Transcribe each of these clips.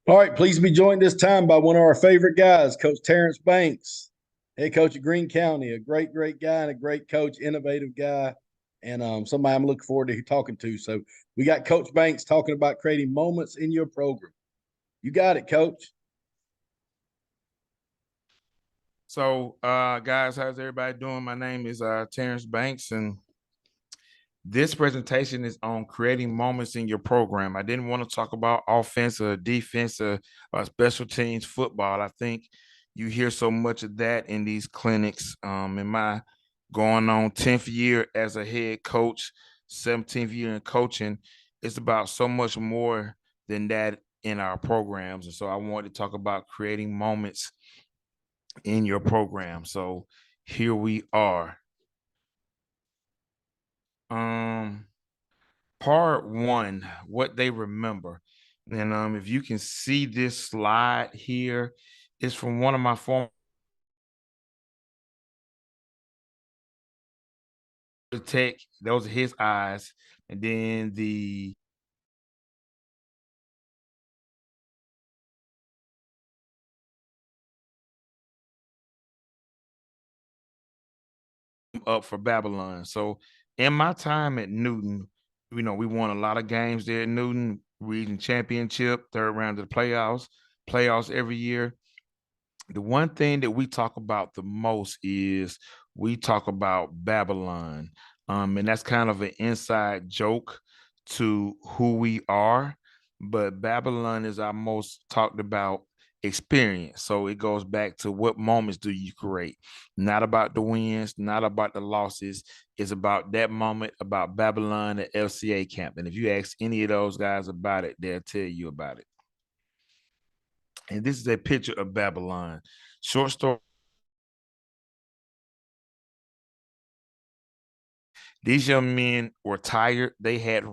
All right, please be joined this time by one of our favorite guys, Coach Terrance Banks, head coach of Greene County, a great, great guy and a great coach, innovative guy, and somebody I'm looking forward to talking to. So we got Coach Banks talking about creating moments in your program. You got it, Coach. So, guys, how's everybody doing? My name is Terrance Banks, and this presentation is on creating moments in your program. I didn't want to talk about offense or defense or special teams football. I think you hear so much of that in these clinics. In my going on 10th year as a head coach, 17th year in coaching, it's about so much more than that in our programs. And so I wanted to talk about creating moments in your program. So here we are. Um, Part one, what they remember. And if you can see this slide here, it's from one of my former tech. Those are his eyes. And then the up for Babylon. So in my time at Newton, we won a lot of games there at Newton, region championship, third round of the playoffs every year. The one thing that we talk about the most is we talk about Babylon. And that's kind of an inside joke to who we are. But Babylon is our most talked about experience. So it goes back to what moments do you create? Not about the wins, not about the losses. It's about that moment, about Babylon at FCA camp. And if you ask any of those guys about it, they'll tell you about it. And this is a picture of Babylon. Short story. These young men were tired. They had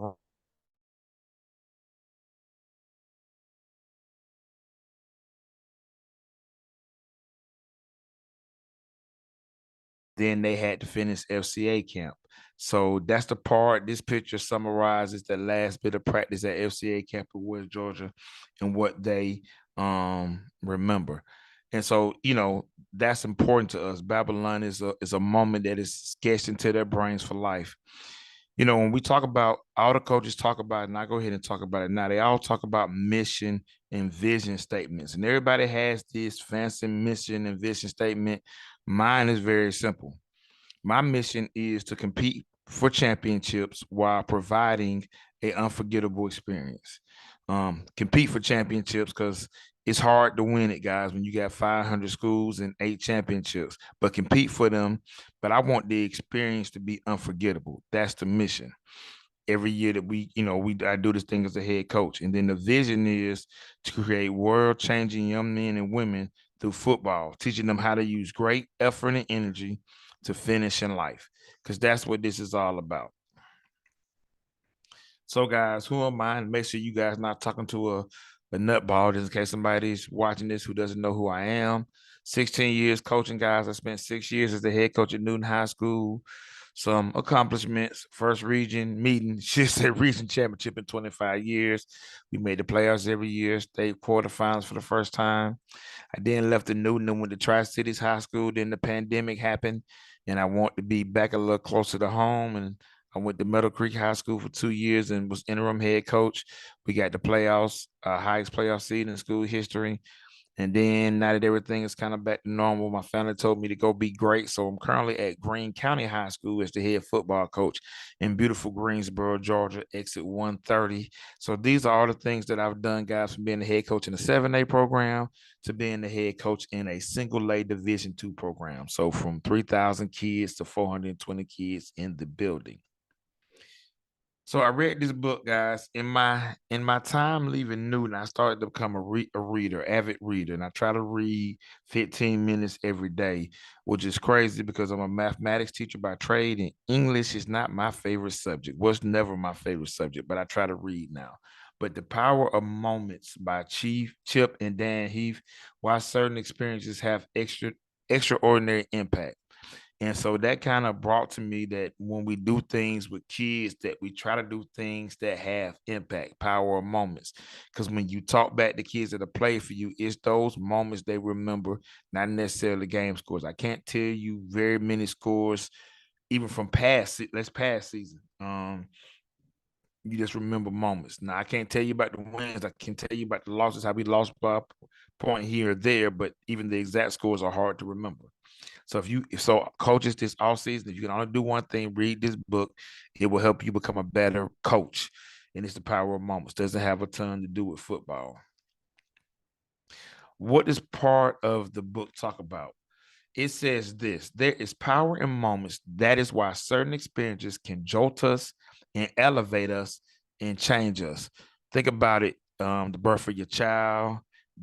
then they had to finish FCA camp. So that's the part. This picture summarizes the last bit of practice at FCA camp in West Georgia and what they remember. And so, that's important to us. Babylon is a moment that is sketched into their brains for life. When we talk about all the coaches talk about it, and I go ahead and talk about it now, they all talk about mission and vision statements. And everybody has this fancy mission and vision statement. Mine is very simple. My mission is to compete for championships while providing an unforgettable experience. Compete for championships because it's hard to win it, guys, when you got 500 schools and 8 championships, but compete for them. But I want the experience to be unforgettable. That's the mission. Every year that I do this thing as a head coach. And then the vision is to create world changing young men and women through football, teaching them how to use great effort and energy to finish in life. Because that's what this is all about. So, guys, who am I? Make sure you guys not talking to a nutball, just in case somebody's watching this who doesn't know who I am. 16 years coaching, guys. I spent 6 years as the head coach at Newton High School. Some accomplishments: first region meeting, should say region championship in 25 years. We made the playoffs every year, state quarterfinals for the first time. I then left the Newton and went to Tri Cities High School. Then the pandemic happened, and I want to be back a little closer to home. And I went to Meadow Creek High School for 2 years and was interim head coach. We got the playoffs, highest playoff seed in school history. And then now that everything is kind of back to normal, my family told me to go be great. So I'm currently at Greene County High School as the head football coach in beautiful Greensboro, Georgia, exit 130. So these are all the things that I've done, guys, from being the head coach in a 7A program to being the head coach in a single A Division II program. So from 3,000 kids to 420 kids in the building. So I read this book, guys. In my time leaving Newton, I started to become a reader, avid reader, and I try to read 15 minutes every day, which is crazy because I'm a mathematics teacher by trade, and English is not my favorite subject. Was never my favorite subject, but I try to read now. But The Power of Moments by Chief Chip and Dan Heath, why certain experiences have extraordinary impact. And so that kind of brought to me that when we do things with kids, that we try to do things that have impact, power of moments. Because when you talk back to kids that have played for you, it's those moments they remember, not necessarily game scores. I can't tell you very many scores, even from past season. You just remember moments. Now I can't tell you about the wins. I can tell you about the losses, how we lost by a point here or there, but even the exact scores are hard to remember. So if coaches this all season, if you can only do one thing, read this book, it will help you become a better coach. And it's the power of moments. Doesn't have a ton to do with football. What does part of the book talk about? It says this: there is power in moments. That is why certain experiences can jolt us and elevate us and change us. Think about it: the birth of your child,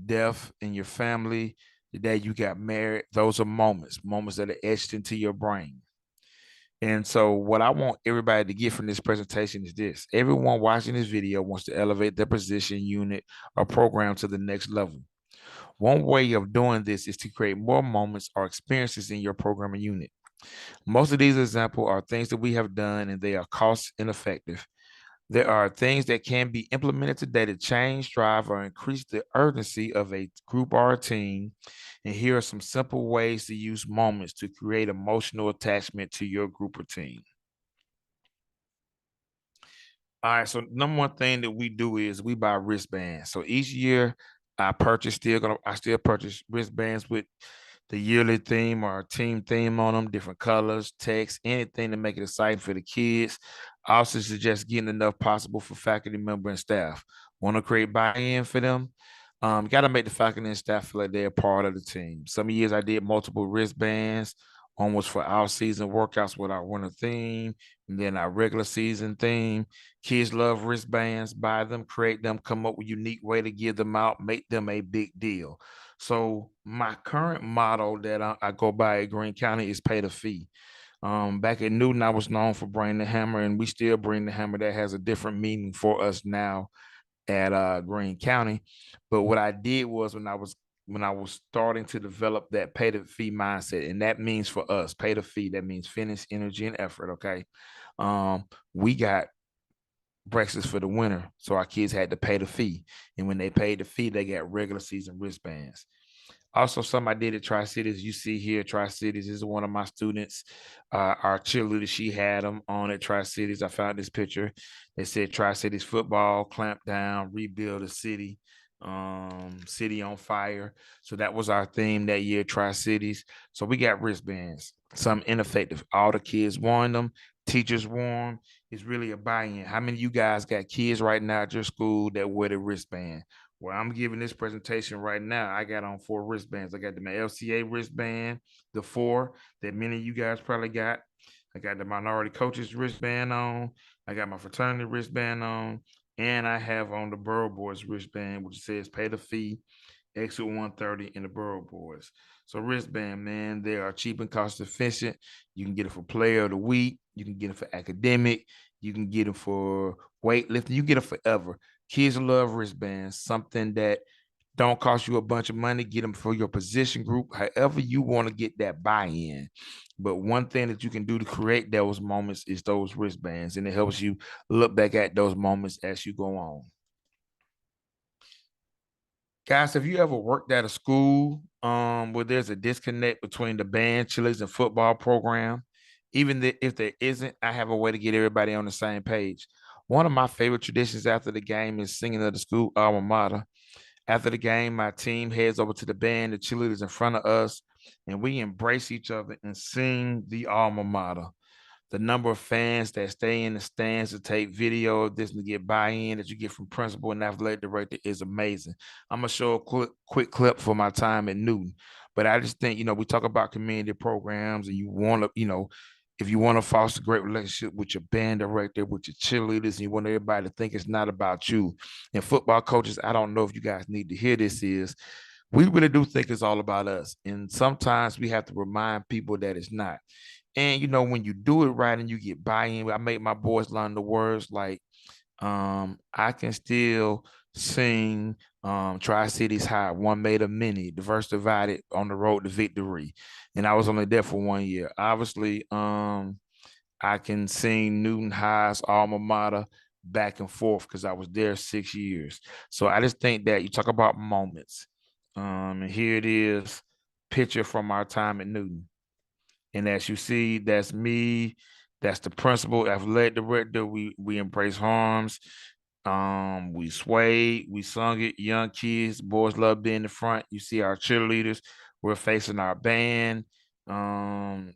death in your family, the day you got married. Those are moments that are etched into your brain. And so, what I want everybody to get from this presentation is this: everyone watching this video wants to elevate their position, unit, or program to the next level. One way of doing this is to create more moments or experiences in your programming unit. Most of these examples are things that we have done and they are cost ineffective. There are things that can be implemented today to change, drive, or increase the urgency of a group or a team. And here are some simple ways to use moments to create emotional attachment to your group or team. All right, so number one thing that we do is we buy wristbands. So each year I still purchase wristbands with the yearly theme or team theme on them, different colors, text, anything to make it exciting for the kids. I also suggest getting enough possible for faculty member and staff. Want to create buy-in for them? Got to make the faculty and staff feel like they're a part of the team. Some years I did multiple wristbands. One was for our season workouts with our winter theme, and then our regular season theme. Kids love wristbands. Buy them, create them, come up with a unique way to give them out, make them a big deal. So my current motto that I go by at Greene County is pay the fee. Back at Newton, I was known for bringing the hammer, and we still bring the hammer. That has a different meaning for us now at Greene County. But what I did was when I was starting to develop that pay the fee mindset, and that means for us, pay the fee. That means finish, energy, and effort. Okay, we got breakfast for the winter, so our kids had to pay the fee, and when they paid the fee, they got regular season wristbands. Also, something I did at Tri Cities, you see here, Tri Cities is one of my students. Our cheerleader, she had them on at Tri Cities. I found this picture. They said Tri Cities football, clamp down, rebuild the city, city on fire. So that was our theme that year, Tri Cities. So we got wristbands, some ineffective. All the kids worn them, teachers wore them. It's really a buy-in. How many of you guys got kids right now at your school that wear the wristband? Well, I'm giving this presentation right now. I got on 4 wristbands. I got the LCA wristband, the 4 that many of you guys probably got. I got the minority coaches wristband on. I got my fraternity wristband on. And I have on the Borough Boys wristband, which says pay the fee, exit 130 in the Borough Boys. So wristband, man, they are cheap and cost efficient. You can get it for player of the week. You can get it for academic. You can get it for weightlifting. You get it forever. Kids love wristbands, something that don't cost you a bunch of money. Get them for your position group, however you want to get that buy-in. But one thing that you can do to create those moments is those wristbands, and it helps you look back at those moments as you go on. Guys, have you ever worked at a school where there's a disconnect between the band, cheerleaders, and football program? If there isn't, I have a way to get everybody on the same page. One of my favorite traditions after the game is singing of the school alma mater. After the game, my team heads over to the band, the cheerleaders in front of us, and we embrace each other and sing the alma mater. The number of fans that stay in the stands to take video of this and to get buy-in that you get from principal and athletic director is amazing. I'm gonna show a quick clip for my time at Newton, but I just think we talk about community programs, and you want to if you want to foster a great relationship with your band director, with your cheerleaders, and you want everybody to think it's not about you. And football coaches, I don't know if you guys need to hear this, is we really do think it's all about us. And sometimes we have to remind people that it's not. And when you do it right and you get buy-in, I make my boys learn the words like I can still sing Tri-Cities High, One Made a Many, Diverse Divided on the Road to Victory. And I was only there for 1 year. Obviously, I can sing Newton High's alma mater back and forth because I was there 6 years. So I just think that you talk about moments. And here it is, picture from our time at Newton. And as you see, that's me. That's the principal, athletic director. We embrace harms. We swayed, we sung it. Young kids, boys love being in the front. You see our cheerleaders. We're facing our band. Um,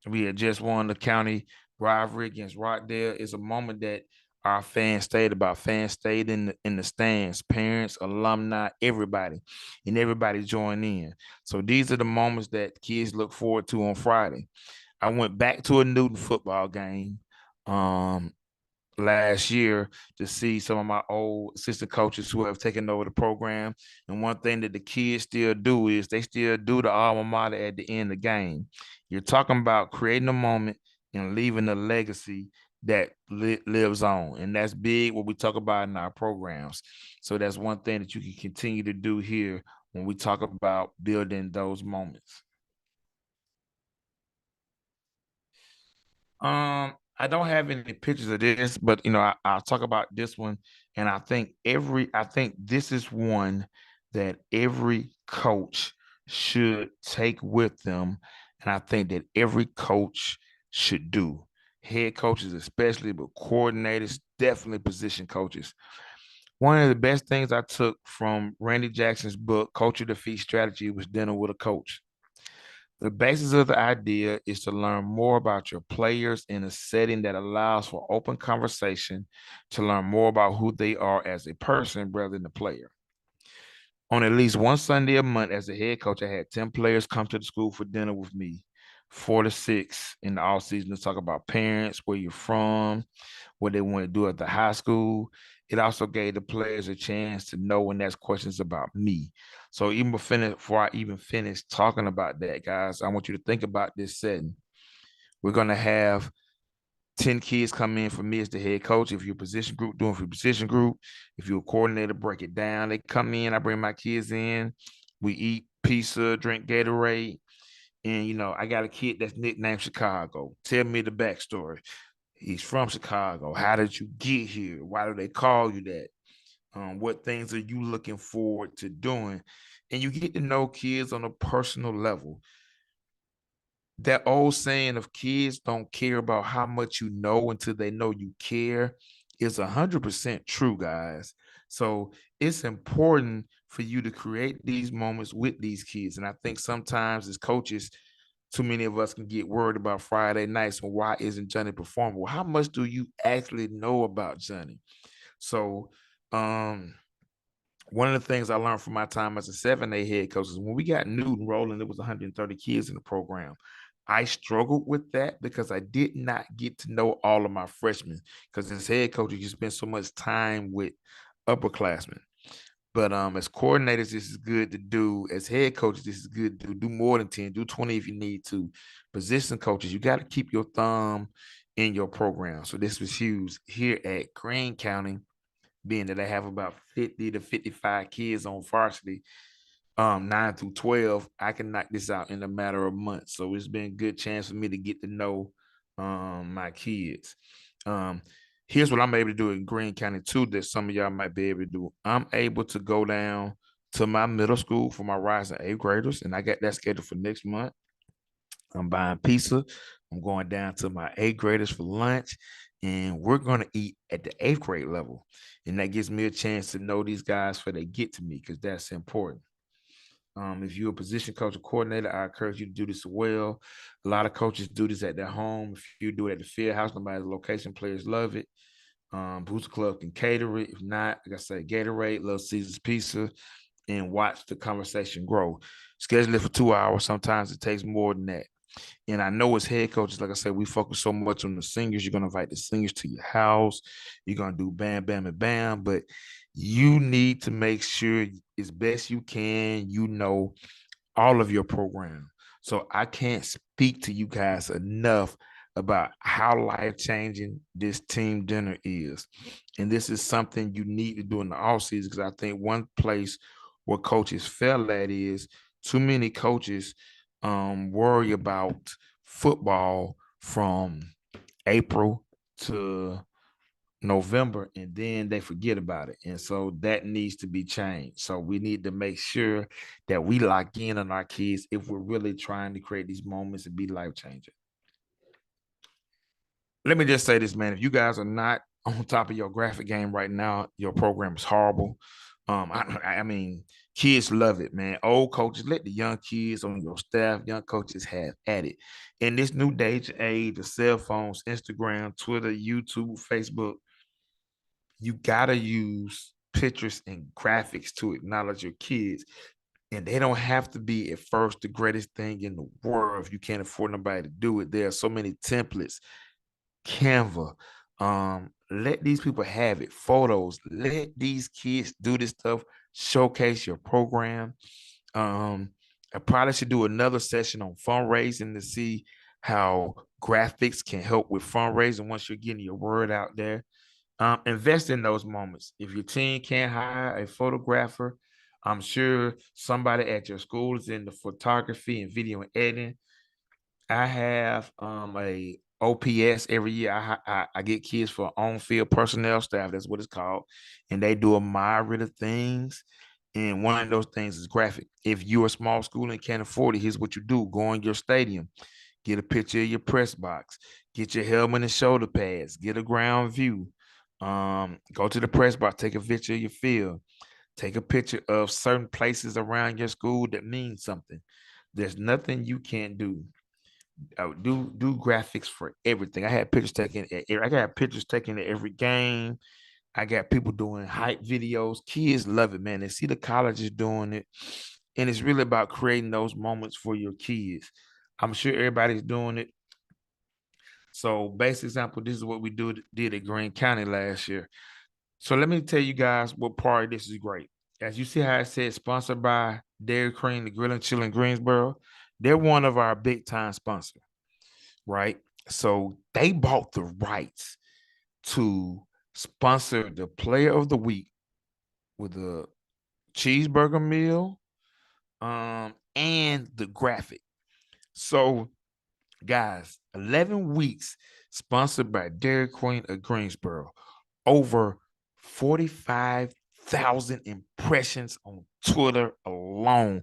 we had just won the county rivalry against Rockdale. It's a moment that our fans stayed about. Fans stayed in the stands, parents, alumni, everybody, and everybody joined in. So these are the moments that kids look forward to on Friday. I went back to a Newton football game. Um, Last year to see some of my old assistant coaches who have taken over the program. And one thing that the kids still do is they still do the alma mater at the end of the game. You're talking about creating a moment and leaving a legacy that lives on. And that's big what we talk about in our programs. So that's one thing that you can continue to do here when we talk about building those moments. I don't have any pictures of this, but I'll talk about this one. And I think this is one that every coach should take with them. And I think that every coach should do. Head coaches, especially, but coordinators, definitely position coaches. One of the best things I took from Randy Jackson's book, Culture Defeat Strategy, was dinner with a coach. The basis of the idea is to learn more about your players in a setting that allows for open conversation to learn more about who they are as a person rather than a player. On at least one Sunday a month as a head coach, I had 10 players come to the school for dinner with me, 4 to 6 in the off season to talk about parents, where you're from, what they want to do at the high school. It also gave the players a chance to know and ask questions about me. So even before I even finish talking about that, guys, I want you to think about this setting. We're gonna have 10 kids come in for me as the head coach. If you're a position group, doing for your position group. If you're a coordinator, break it down. They come in, I bring my kids in. We eat pizza, drink Gatorade. And I got a kid that's nicknamed Chicago. Tell me the backstory. He's from Chicago. How did you get here? Why do they call you that? What things are you looking forward to doing? And you get to know kids on a personal level. That old saying of kids don't care about how much you know until they know you care is 100% true, guys. So it's important for you to create these moments with these kids. And I think sometimes as coaches, too many of us can get worried about Friday nights and why isn't Johnny performing? Well, how much do you actually know about Johnny? So, one of the things I learned from my time as a 7A head coach is when we got Newton rolling, there was 130 kids in the program. I struggled with that because I did not get to know all of my freshmen because as head coach, you spend so much time with upperclassmen. But as coordinators, this is good to do. As head coaches, this is good to do more than 10, do 20 if you need to. Position coaches, you got to keep your thumb in your program. So this was huge here at Greene County, being that I have about 50 to 55 kids on varsity, 9 through 12, I can knock this out in a matter of months. So it's been a good chance for me to get to know my kids. Um, Here's what I'm able to do in Greene County too that some of y'all might be able to do. I'm able to go down to my middle school for my rising eighth graders, and I got that scheduled for next month. I'm buying pizza. I'm going down to my eighth graders for lunch, and we're going to eat at the eighth grade level. And that gives me a chance to know these guys before they get to me because that's important. If you're a position coach or coordinator, I encourage you to do this as well. A lot of coaches do this at their home. If you do it at the field house, nobody's location, players love it. Booster Club can cater it. If not, like I say, Gatorade, Little Caesars Pizza, and watch the conversation grow. Schedule it for 2 hours. Sometimes it takes more than that. And I know as head coaches, like I said, we focus so much on the singers. You're going to invite the singers to your house. You're going to do bam, bam, and bam. But you need to make sure as best you can, all of your program. So I can't speak to you guys enough about how life-changing this team dinner is. And this is something you need to do in the off season, because I think one place where coaches fail at is too many coaches worry about football from April to November, and then they forget about it. And so that needs to be changed. So we need to make sure that we lock in on our kids if we're really trying to create these moments and be life changing. Let me just say this, man. If you guys are not on top of your graphic game right now, your program is horrible. I mean, kids love it, man. Old coaches, let the young kids on your staff, young coaches have at it. In this new day age of cell phones, Instagram, Twitter, YouTube, Facebook, you gotta use pictures and graphics to acknowledge your kids. And they don't have to be at first the greatest thing in the world if you can't afford nobody to do it. There are so many templates, Canva. Let these people have it. Photos. Let these kids do this stuff. Showcase your program. I probably should do another session on fundraising to see how graphics can help with fundraising once you're getting your word out there. Invest in those moments. If your team can't hire a photographer, I'm sure somebody at your school is in the photography and video and editing. I have a OPS every year. I get kids for on field personnel staff. That's what it's called, and they do a myriad of things. And one of those things is graphic. If you're a small school and can't afford it, here's what you do: go in your stadium, get a picture of your press box, get your helmet and shoulder pads, get a ground view. Go to the press box, take a picture of your field, take a picture of certain places around your school that mean something. There's nothing you can't do. Do graphics for everything. I had pictures taken. I got pictures taken at every game. I got people doing hype videos. Kids love it, man. They see the colleges doing it, and it's really about creating those moments for your kids. I'm sure everybody's doing it. So, basic example, this is what we did at Greene County last year. So, let me tell you guys what part of this is great. As you see how it said sponsored by Dairy Cream, the Grill and Chill in Greensboro, they're one of our big time sponsors, right? So they bought the rights to sponsor the player of the week with a cheeseburger meal and the graphic. So guys, 11 weeks sponsored by Dairy Queen of Greensboro, over 45,000 impressions on Twitter alone.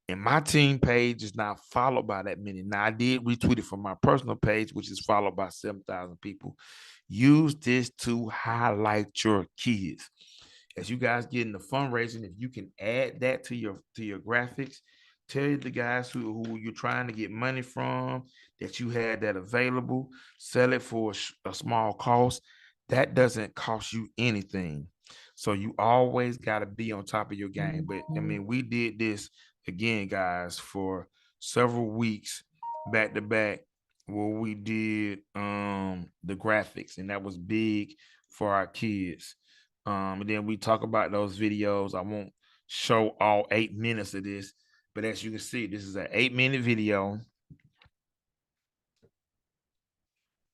And my team page is not followed by that many. Now, I did retweet it from my personal page, which is followed by 7,000 people. Use this to highlight your kids. As you guys get into fundraising, if you can add that to your graphics, tell the guys who you're trying to get money from that you had that available, sell it for a small cost. That doesn't cost you anything. So you always got to be on top of your game. But I mean, we did this again, guys, for several weeks back to back where we did the graphics, and that was big for our kids. And then we talk about those videos. I won't show all 8 minutes of this, but as you can see, this is an 8 minute video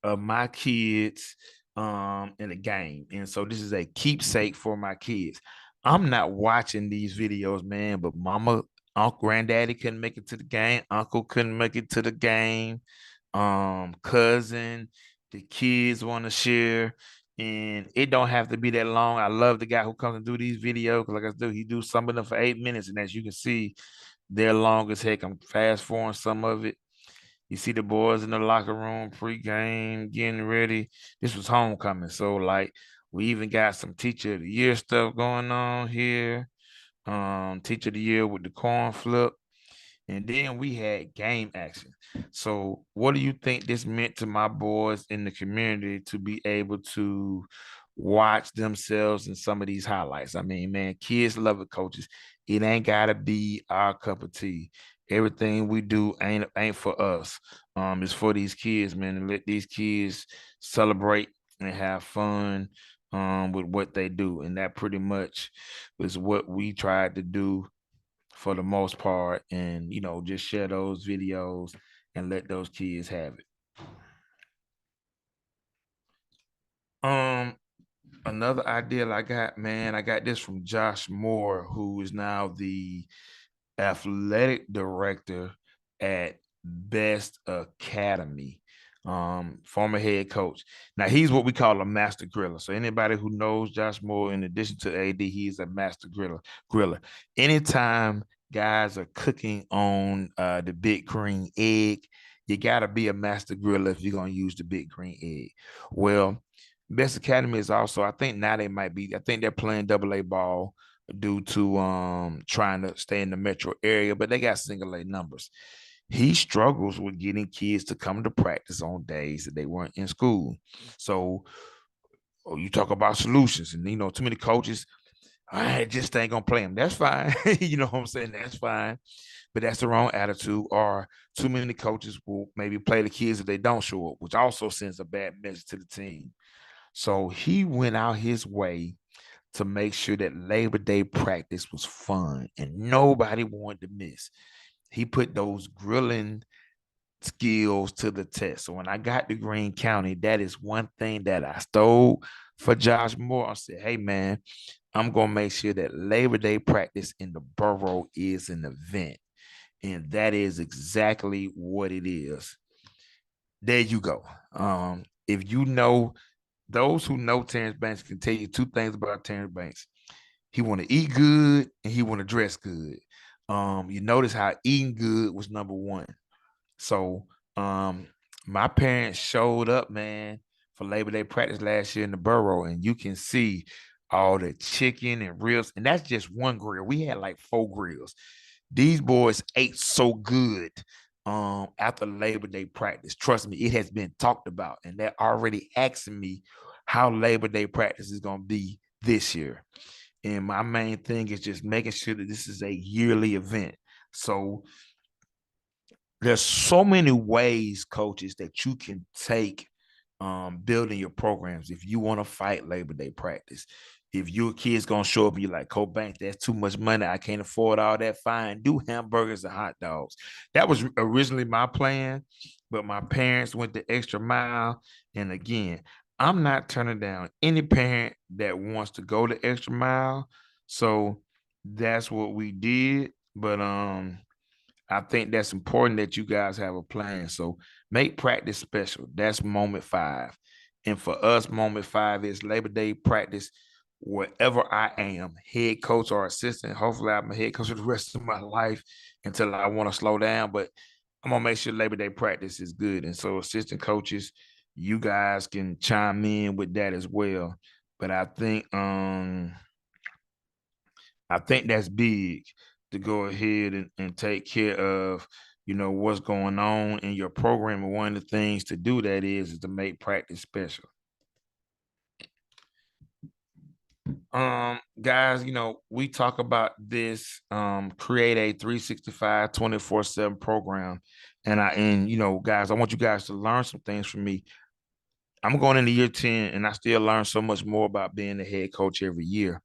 of my kids in a game. And so this is a keepsake for my kids. I'm not watching these videos, man, but mama, uncle, granddaddy couldn't make it to the game, uncle couldn't make it to the game, cousin, the kids want to share. And it don't have to be that long. I love the guy who comes and do these videos because, like I do, he do some of them for 8 minutes, and as you can see, they're long as heck. I'm fast forwarding some of it. You see the boys in the locker room pregame, getting ready. This was homecoming. So, like, we even got some teacher of the year stuff going on here. Teacher of the year with the corn flip. And then we had game action. So, what do you think this meant to my boys in the community to be able to watch themselves in some of these highlights? I mean, man, kids love it, coaches. It ain't gotta be our cup of tea. Everything we do ain't for us. It's for these kids, man, and let these kids celebrate and have fun with what they do. And that pretty much is what we tried to do for the most part, and just share those videos and let those kids have it. Um, Another idea I got, man, I got this from Josh Moore, who is now the athletic director at Best Academy, former head coach. Now he's what we call a master griller. So anybody who knows Josh Moore, in addition to AD, he's a master griller. Anytime guys are cooking on the big green egg, you gotta be a master griller if you're gonna use the big green egg. Well, Best Academy is also, I think now they might be, I think they're playing double A ball due to trying to stay in the metro area, but they got single A numbers. He struggles with getting kids to come to practice on days that they weren't in school. So you talk about solutions, and too many coaches, I just ain't gonna play them. That's fine. You know what I'm saying? That's fine. But that's the wrong attitude. Or too many coaches will maybe play the kids if they don't show up, which also sends a bad message to the team. So he went out his way to make sure that Labor Day practice was fun and nobody wanted to miss. He put those grilling skills to the test. So when I got to Greene County, that is one thing that I stole for Josh Moore. I said, hey, man, I'm going to make sure that Labor Day practice in the borough is an event. And that is exactly what it is. There you go. If you know, those who know Terrance Banks can tell you two things about Terrance Banks. He want to eat good and he want to dress good. You notice how eating good was number one. So um, my parents showed up, man, for Labor Day practice last year in the borough, and you can see all the chicken and ribs, and that's just one grill. We had like 4 grills. These boys ate so good after Labor Day practice. Trust me, it has been talked about, and they're already asking me how Labor Day practice is going to be this year. And my main thing is just making sure that this is a yearly event. So there's so many ways, coaches, that you can take building your programs. If you want to fight Labor Day practice, if your kid's gonna show up and you're like, Coach Banks, that's too much money, I can't afford all that. Fine, do hamburgers and hot dogs. That was originally my plan, but my parents went the extra mile. And again, I'm not turning down any parent that wants to go the extra mile. So that's what we did. But I think that's important that you guys have a plan. So make practice special. That's moment 5. And for us, moment 5 is Labor Day practice wherever I am, head coach or assistant. Hopefully, I'm a head coach for the rest of my life until I want to slow down. But I'm gonna make sure Labor Day practice is good. And so, assistant coaches, you guys can chime in with that as well. But I think that's big to go ahead and take care of, what's going on in your program. And one of the things to do that is to make practice special. Guys, we talk about this, create a 365 24/7 program. Guys, I want you guys to learn some things from me. I'm going into year 10 and I still learn so much more about being a head coach every year.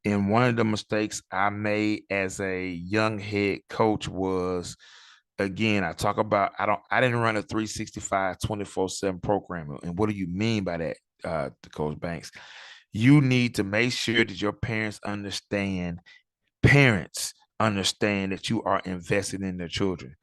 And one of the mistakes I made as a young head coach was, again, I didn't run a 365 24/7 program. And what do you mean by that, Coach Banks? You need to make sure that your parents understand that you are invested in their children.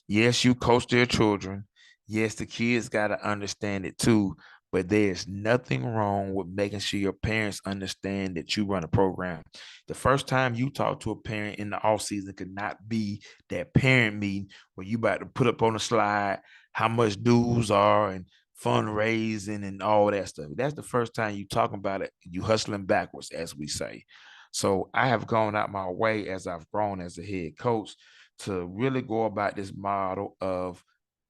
Yes, you coach their children. Yes, the kids got to understand it too. But there's nothing wrong with making sure your parents understand that you run a program. The first time you talk to a parent in the off season could not be that parent meeting where you about to put up on the slide how much dues are and fundraising and all that stuff. That's the first time you talking about it. You hustling backwards, as we say. So I have gone out my way as I've grown as a head coach to really go about this model of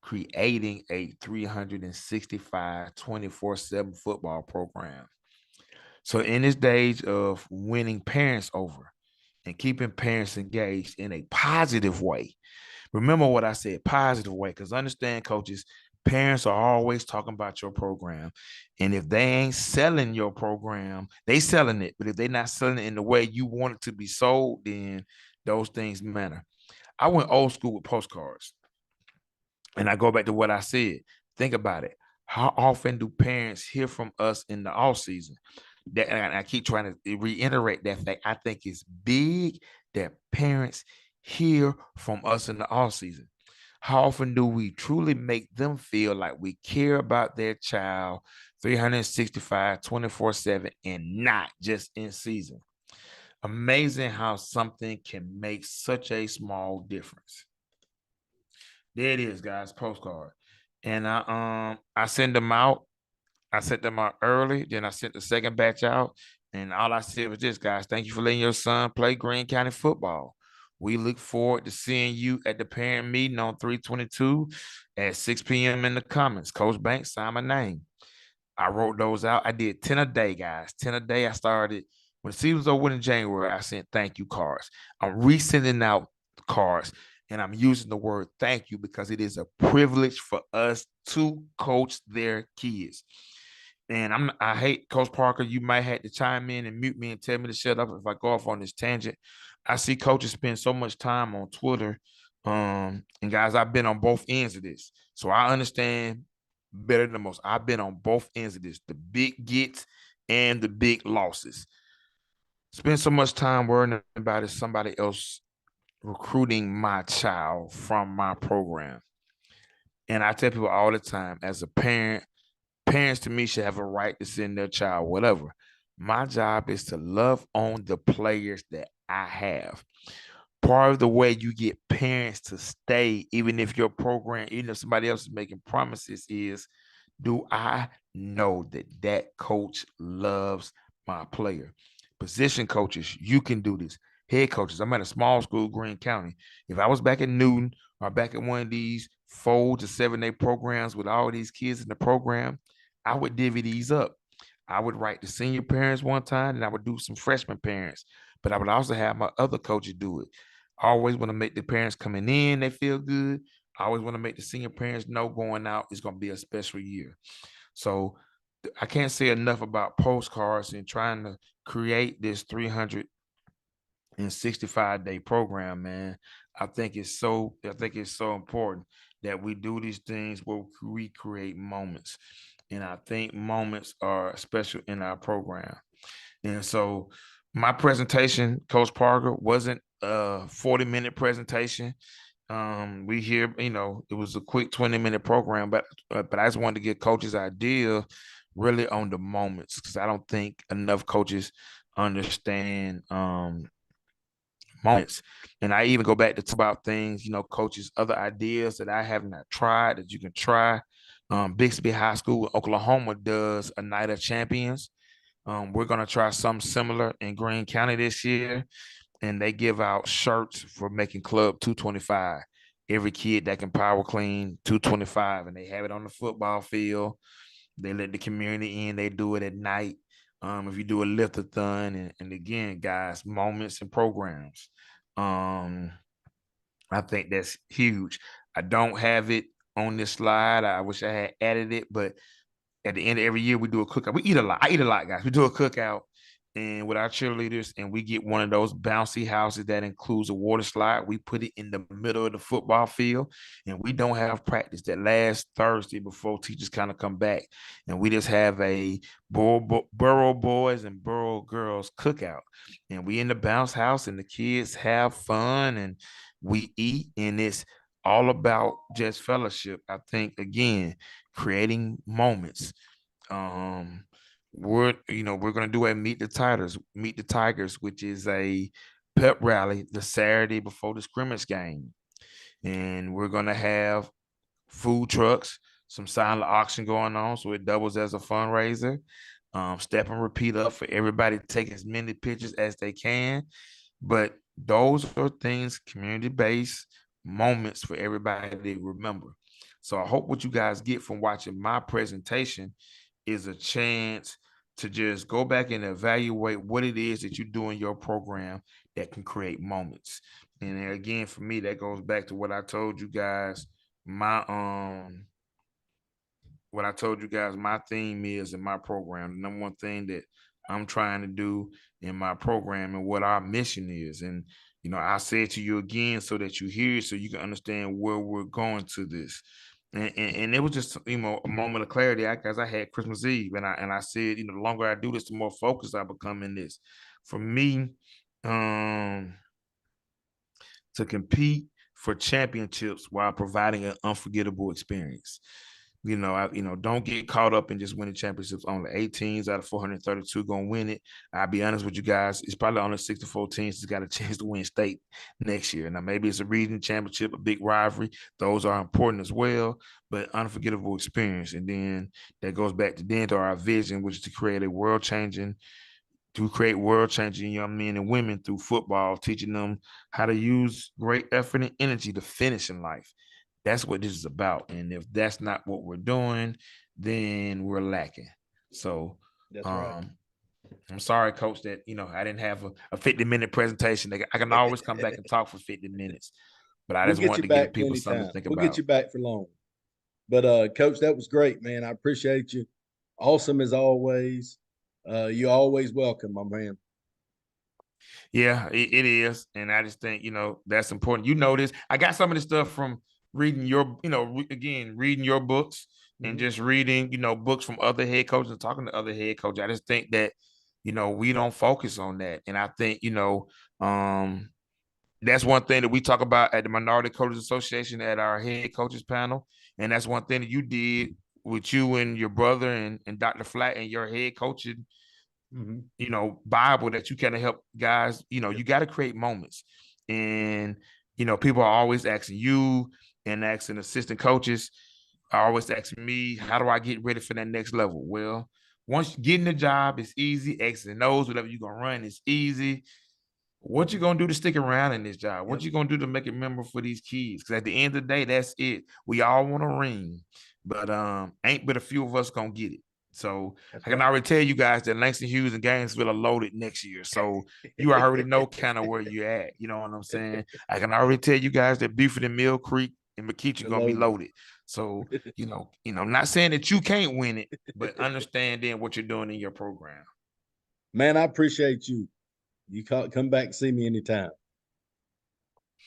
creating a 365 24/7 football program. So in this stage of winning parents over and keeping parents engaged in a positive way. Remember what I said, positive way, because understand, coaches, parents are always talking about your program. And if they ain't selling your program, they selling it. But if they're not selling it in the way you want it to be sold, then those things matter. I went old school with postcards. And I go back to what I said. Think about it. How often do parents hear from us in the off season? That, and I keep trying to reiterate that fact. I think it's big that parents hear from us in the off season. How often do we truly make them feel like we care about their child 365, 24/7, and not just in season? Amazing how something can make such a small difference. There it is, guys, postcard. And I send them out. I sent them out early, then I sent the second batch out. And all I said was this, guys, thank you for letting your son play Greene County football. We look forward to seeing you at the parent meeting on 3/22 at 6 p.m. in the comments. Coach Banks, sign my name. I wrote those out. I did 10 a day, guys. 10 a day. I started when the season was over in January. I sent thank you cards. I'm resending out cards, and I'm using the word thank you because it is a privilege for us to coach their kids. And I hate Coach Parker. You might have to chime in and mute me and tell me to shut up if I go off on this tangent. I see coaches spend so much time on Twitter. And guys, I've been on both ends of this. So I understand better than most. I've been on both ends of this, the big gets and the big losses. Spend so much time worrying about is somebody else recruiting my child from my program. And I tell people all the time, as a parent, parents to me should have a right to send their child whatever. My job is to love on the players that I have. Part of the way you get parents to stay, even if your program, even if somebody else is making promises, is do I know that that coach loves my player? Position coaches, you can do this. Head coaches, I'm at a small school, Greene County. If I was back in Newton or back at one of these 4 to 7 day programs with all these kids in the program, I would divvy these up. I would write the senior parents one time and I would do some freshman parents, but I would also have my other coaches do it. I always want to make the parents coming in, they feel good. I always want to make the senior parents know going out is going to be a special year. So I can't say enough about postcards and trying to create this 365-day program, man. I think it's so important that we do these things where we create moments. And I think moments are special in our program. And so my presentation, Coach Parker, wasn't a 40-minute presentation. We hear, it was a quick 20-minute program, but I just wanted to get coaches' idea really on the moments because I don't think enough coaches understand moments. And I even go back to talk about things, coaches, other ideas that I have not tried that you can try. Bixby High School, Oklahoma does a night of champions. We're going to try something similar in Greene County this year, and they give out shirts for making Club 225. Every kid that can power clean 225, and they have it on the football field. They let the community in. They do it at night. If you do a lift-a-thon, and again, guys, moments and programs. Um, I think that's huge. I don't have it on this slide. I wish I had added it, but at the end of every year, we do a cookout. We eat a lot. I eat a lot, guys. We do a cookout and with our cheerleaders, and we get one of those bouncy houses that includes a water slide. We put it in the middle of the football field, and we don't have practice that last Thursday before teachers kind of come back, and we just have a Borough boys and Borough girls cookout, and we in the bounce house, and the kids have fun, and we eat, and it's all about just fellowship. I think again, creating moments. Um, we're gonna do a Meet the Tigers, which is a pep rally the Saturday before the scrimmage game, and we're gonna have food trucks, some silent auction going on, so it doubles as a fundraiser. Step and repeat up for everybody to take as many pictures as they can. But those are things, community-based moments for everybody to remember. So I hope what you guys get from watching my presentation is a chance to just go back and evaluate what it is that you do in your program that can create moments. And again, for me, that goes back to what I told you guys. My what I told you guys my theme is in my program. The number one thing that I'm trying to do in my program and what our mission is. And I say it to you again so that you hear it, so you can understand where we're going to this. And it was just a moment of clarity because I had Christmas Eve and I said, the longer I do this, the more focused I become in this. For me, um, to compete for championships while providing an unforgettable experience. Don't get caught up in just winning championships. Only 8 teams out of 432 gonna win it. I'll be honest with you guys, it's probably only 64 teams that's got a chance to win state next year. Now, maybe it's a region championship, a big rivalry. Those are important as well, but unforgettable experience. And then that goes back to our vision, which is to create world changing young men and women through football, teaching them how to use great effort and energy to finish in life. That's what this is about. And if that's not what we're doing, then we're lacking. So That's right. I'm sorry, coach, that I didn't have a 50-minute presentation. I can always come back and talk for 50 minutes. But I We'll just get wanted you to give back people plenty something to time. think We'll get about. you back for long. But coach, that was great, man. I appreciate you. Awesome as always. You always welcome, my man. Yeah, it is. And I just think, that's important. You know this. I got some of this stuff from reading reading your books and just reading, books from other head coaches and talking to other head coaches. I just think that, we don't focus on that. And I think, that's one thing that we talk about at the Minority Coaches Association at our head coaches panel. And that's one thing that you did with you and your brother and Dr. Flatt and your head coaching Bible that you kind of help guys, you got to create moments. And, people are always asking you and asking assistant coaches, are always asking me, how do I get ready for that next level? Well, once you get in the job, it's easy. X and O's, whatever you're going to run, it's easy. What you gonna do to stick around in this job? What you gonna do to make it memorable for these kids? Because at the end of the day, that's it. We all want a ring, but ain't but a few of us gonna get it. So That's I can right. already tell you guys that Langston Hughes and Gainesville are loaded next year. So you already know kind of where you're at. You know what I'm saying? I can already tell you guys that Buford and Mill Creek and McKeach are gonna be loaded. So I'm not saying that you can't win it, but understand then what you're doing in your program. Man, I appreciate you. You come back and see me anytime.